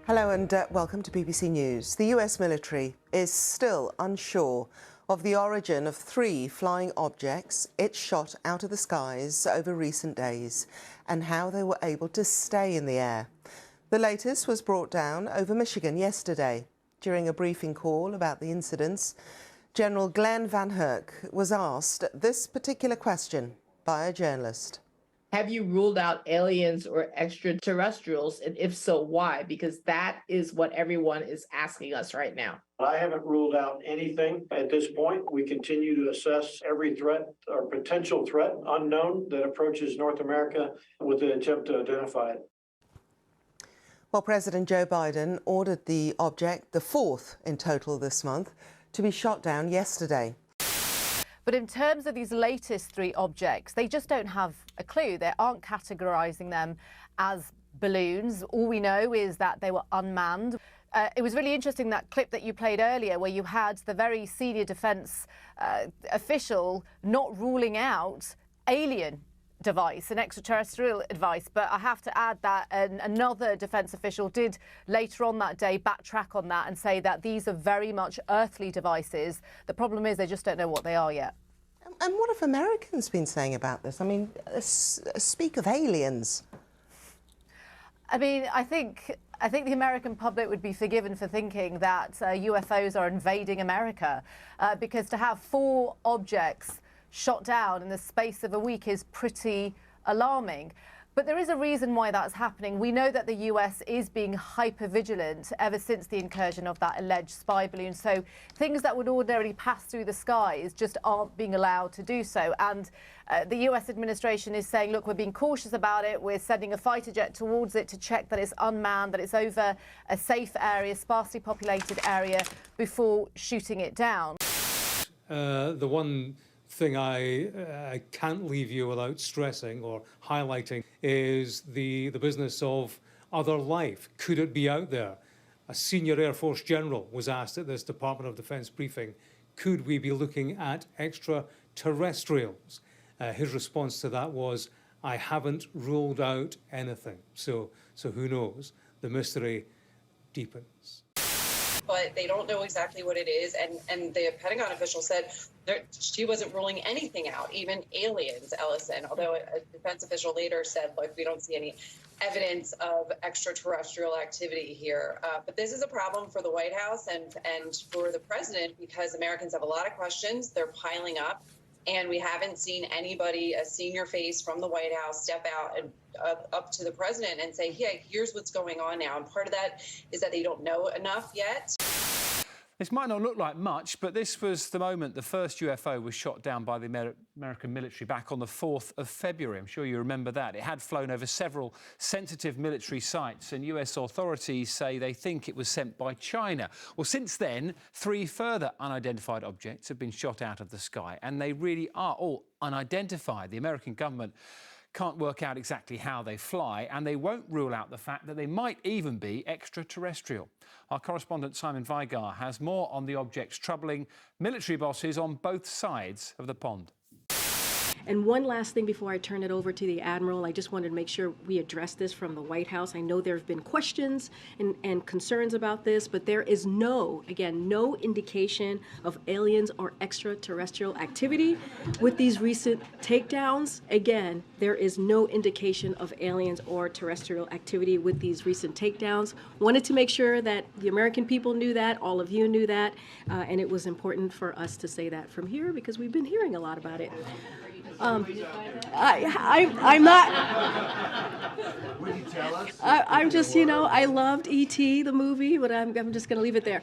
Hello and welcome to BBC News. The US military is still unsure of the origin of 3 flying objects it shot out of the skies over recent days and how they were able to stay in the air. The latest was brought down over Michigan yesterday. During a briefing call about the incidents, General Glenn Van Herk was asked this particular question by a journalist. Have you ruled out aliens or extraterrestrials? And if so, why? Because that is what everyone is asking us right now. I haven't ruled out anything at this point. We continue to assess every threat or potential threat unknown that approaches North America with the attempt to identify it. Well, President Joe Biden ordered the object, the 4th in total this month, to be shot down yesterday. But in terms of these latest 3 objects, they just don't have a clue. They aren't categorising them as balloons. All we know is that they were unmanned. It was really interesting, that clip that you played earlier, where you had the very senior defence official not ruling out alien device, an extraterrestrial device. But I have to add that another defence official did later on that day backtrack on that and say that these are very much earthly devices. The problem is they just don't know what they are yet. And what have Americans been saying about this? I mean, speak of aliens. I mean, I think the American public would be forgiven for thinking that UFOs are invading America, because to have 4 objects shot down in the space of a week is pretty alarming. But there is a reason why that's happening. We know that the US is being hyper-vigilant ever since the incursion of that alleged spy balloon. So things that would ordinarily pass through the skies just aren't being allowed to do so. And the US administration is saying, look, we're being cautious about it. We're sending a fighter jet towards it to check that it's unmanned, that it's over a safe area, sparsely populated area, before shooting it down. The one thing I can't leave you without stressing or highlighting is the business of other life. Could it be out there? A senior Air Force general was asked at this Department of Defense briefing, could we be looking at extraterrestrials? His response to that was, I haven't ruled out anything. So who knows? The mystery deepens. But they don't know exactly what it is. And the Pentagon official said she wasn't ruling anything out, even aliens, Ellison, although a defense official later said, look, we don't see any evidence of extraterrestrial activity here. But this is a problem for the White House and for the president, because Americans have a lot of questions. They're piling up. And we haven't seen anybody, a senior face from the White House, step out and up to the president and say, yeah, here's what's going on now. And part of that is that they don't know enough yet. This might not look like much, but this was the moment the first UFO was shot down by the American military back on the 4th of February. I'm sure you remember that. It had flown over several sensitive military sites, and US authorities say they think it was sent by China. Well, since then, 3 further unidentified objects have been shot out of the sky, and they really are all unidentified. The American government can't work out exactly how they fly, and they won't rule out the fact that they might even be extraterrestrial. Our correspondent Simon Vigar has more on the objects troubling military bosses on both sides of the pond. And one last thing before I turn it over to the Admiral, I just wanted to make sure we address this from the White House. I know there have been questions and concerns about this, but there is no indication of aliens or extraterrestrial activity with these recent takedowns. Again, there is no indication of aliens or terrestrial activity with these recent takedowns. Wanted to make sure that the American people knew that, all of you knew that, and it was important for us to say that from here because we've been hearing a lot about it. I'm not. Would you tell us? I'm just, I loved E.T. the movie, but I'm just going to leave it there.